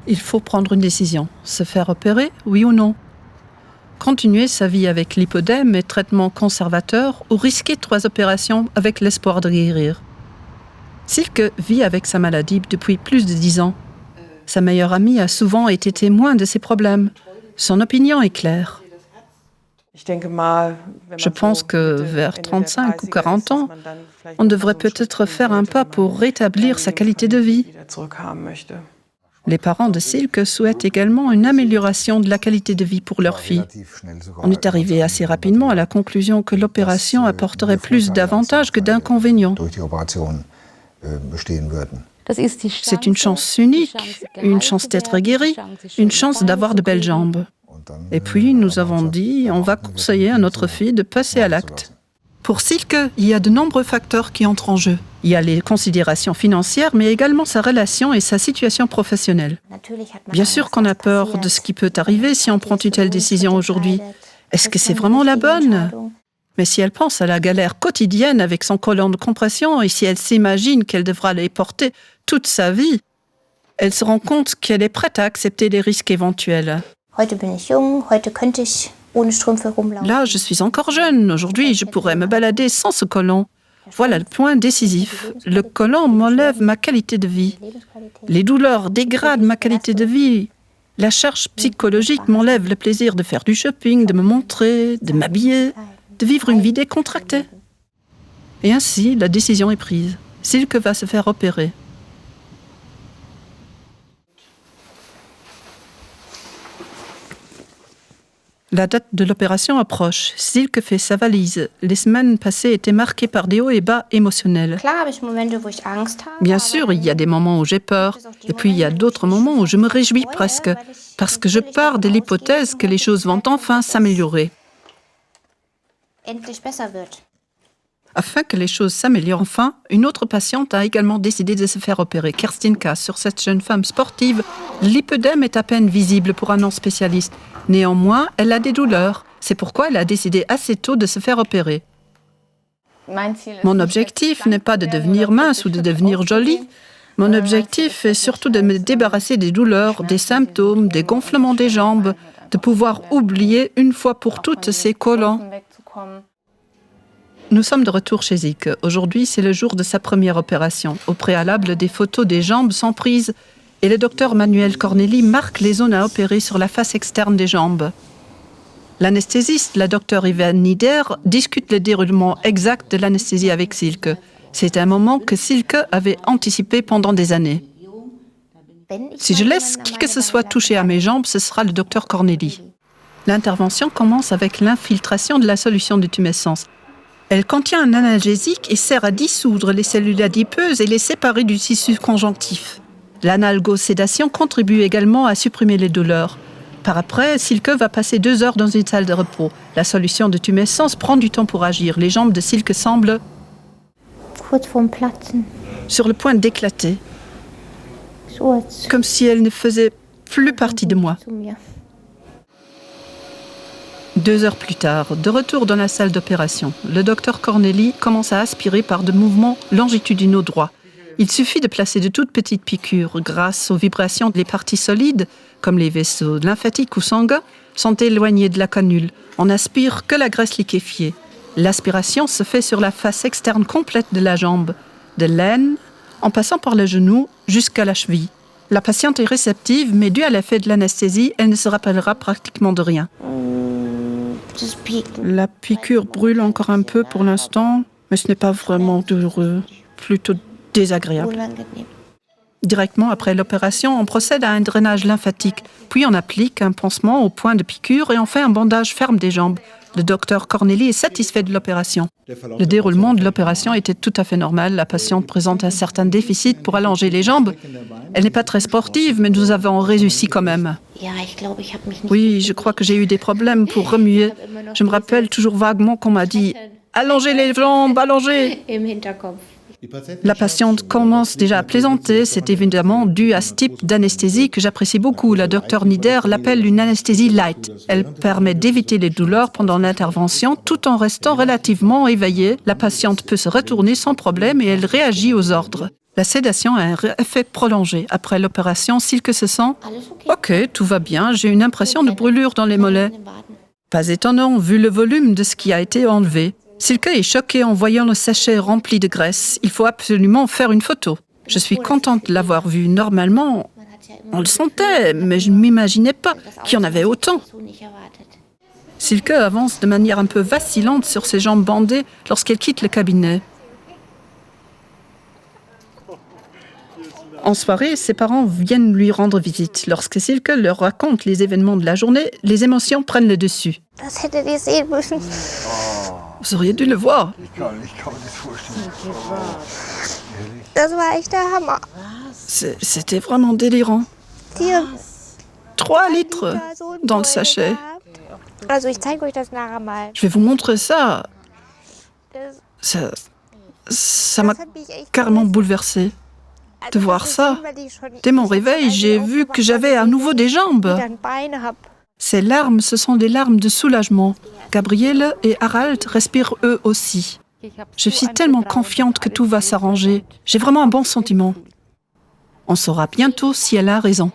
Il faut prendre une décision. Se faire opérer, oui ou non? Continuer sa vie avec lipodème et traitement conservateur ou risquer 3 opérations avec l'espoir de guérir. Silke vit avec sa maladie depuis plus de 10 ans. Sa meilleure amie a souvent été témoin de ses problèmes. Son opinion est claire. Je pense que vers 35 ou 40 ans, on devrait peut-être faire un pas pour rétablir sa qualité de vie. Les parents de Silke souhaitent également une amélioration de la qualité de vie pour leur fille. On est arrivé assez rapidement à la conclusion que l'opération apporterait plus d'avantages que d'inconvénients. C'est une chance unique, une chance d'être guéri, une chance d'avoir de belles jambes. Et puis, nous avons dit, on va conseiller à notre fille de passer à l'acte. Pour Silke, il y a de nombreux facteurs qui entrent en jeu. Il y a les considérations financières, mais également sa relation et sa situation professionnelle. Bien sûr qu'on a peur de ce qui peut arriver si on prend une telle décision aujourd'hui. Est-ce que c'est vraiment la bonne? Mais si elle pense à la galère quotidienne avec son collant de compression et si elle s'imagine qu'elle devra les porter toute sa vie, elle se rend compte qu'elle est prête à accepter les risques éventuels. Là, je suis encore jeune. Aujourd'hui, je pourrais me balader sans ce collant. Voilà le point décisif. Le collant m'enlève ma qualité de vie. Les douleurs dégradent ma qualité de vie. La charge psychologique m'enlève le plaisir de faire du shopping, de me montrer, de m'habiller, de vivre une vie décontractée. Et ainsi, la décision est prise. Silke va se faire opérer. La date de l'opération approche. Silke fait sa valise. Les semaines passées étaient marquées par des hauts et bas émotionnels. Bien sûr, il y a des moments où j'ai peur. Et puis, il y a d'autres moments où je me réjouis presque. Parce que je pars de l'hypothèse que les choses vont enfin s'améliorer. Afin que les choses s'améliorent enfin, une autre patiente a également décidé de se faire opérer. Kerstin K. Sur cette jeune femme sportive, l'hypodème est à peine visible pour un non-spécialiste. Néanmoins, elle a des douleurs. C'est pourquoi elle a décidé assez tôt de se faire opérer. Mon objectif n'est pas de devenir mince ou de devenir jolie. Mon objectif est surtout de me débarrasser des douleurs, des symptômes, des gonflements des jambes, de pouvoir oublier une fois pour toutes ces collants. Nous sommes de retour chez Silke. Aujourd'hui, c'est le jour de sa première opération. Au préalable, des photos des jambes sont prises et le docteur Manuel Corneli marque les zones à opérer sur la face externe des jambes. L'anesthésiste, la docteure Yvonne Nieder, discute le déroulement exact de l'anesthésie avec Silke. C'est un moment que Silke avait anticipé pendant des années. Si je laisse qui que ce soit toucher à mes jambes, ce sera le docteur Corneli. L'intervention commence avec l'infiltration de la solution de tumescence. Elle contient un analgésique et sert à dissoudre les cellules adipeuses et les séparer du tissu conjonctif. L'analgosédation contribue également à supprimer les douleurs. Par après, Silke va passer 2 heures dans une salle de repos. La solution de tumescence prend du temps pour agir. Les jambes de Silke semblent sur le point d'éclater, comme si elles ne faisaient plus partie de moi. 2 heures plus tard, de retour dans la salle d'opération, le docteur Corneli commence à aspirer par de mouvements longitudinaux droits. Il suffit de placer de toutes petites piqûres. Grâce aux vibrations des parties solides, comme les vaisseaux lymphatiques ou sanguins, sont éloignés de la canule. On n'aspire que la graisse liquéfiée. L'aspiration se fait sur la face externe complète de la jambe, de l'aine, en passant par le genou jusqu'à la cheville. La patiente est réceptive, mais dû à l'effet de l'anesthésie, elle ne se rappellera pratiquement de rien. La piqûre brûle encore un peu pour l'instant, mais ce n'est pas vraiment douloureux, plutôt désagréable. Directement après l'opération, on procède à un drainage lymphatique, puis on applique un pansement au point de piqûre et on fait un bandage ferme des jambes. Le docteur Corneli est satisfait de l'opération. Le déroulement de l'opération était tout à fait normal. La patiente présente un certain déficit pour allonger les jambes. Elle n'est pas très sportive, mais nous avons réussi quand même. Oui, je crois que j'ai eu des problèmes pour remuer. Je me rappelle toujours vaguement qu'on m'a dit « Allongez les jambes, allongez !» La patiente commence déjà à plaisanter. C'est évidemment dû à ce type d'anesthésie que j'apprécie beaucoup. La docteure Nieder l'appelle une anesthésie light. Elle permet d'éviter les douleurs pendant l'intervention tout en restant relativement éveillée. La patiente peut se retourner sans problème et elle réagit aux ordres. La sédation a un effet prolongé. Après l'opération, Silke se sent « Ok, tout va bien, j'ai une impression de brûlure dans les mollets. » Pas étonnant, vu le volume de ce qui a été enlevé. Silke est choquée en voyant le sachet rempli de graisse. Il faut absolument faire une photo. Je suis contente de l'avoir vu. Normalement, on le sentait, mais je ne m'imaginais pas qu'il y en avait autant. Silke avance de manière un peu vacillante sur ses jambes bandées lorsqu'elle quitte le cabinet. En soirée, ses parents viennent lui rendre visite. Lorsque Silke leur raconte les événements de la journée, les émotions prennent le dessus. Das hättet ihr sehen müssen. Vous auriez dû le voir. Ich kann mir das vorstellen. Das war echt der Hammer. C'était vraiment délirant. Hier, 3 litres so ein dans le Beutel sachet. gehabt. Also ich zeige euch das nachher mal. Je vais vous montrer ça. Das, Ça m'a das hat mich echt carrément verletzt. bouleversée. Also de voir das ist ça. so, weil ich schon- Dès mon ich jetzt réveil, schon j'ai einmal vu que aufgewacht j'avais à bin, nouveau des jambes. wieder ein Bein hab. Ces larmes, ce sont des larmes de soulagement. Gabriele et Harald respirent eux aussi. Je suis tellement confiante que tout va s'arranger. J'ai vraiment un bon sentiment. On saura bientôt si elle a raison.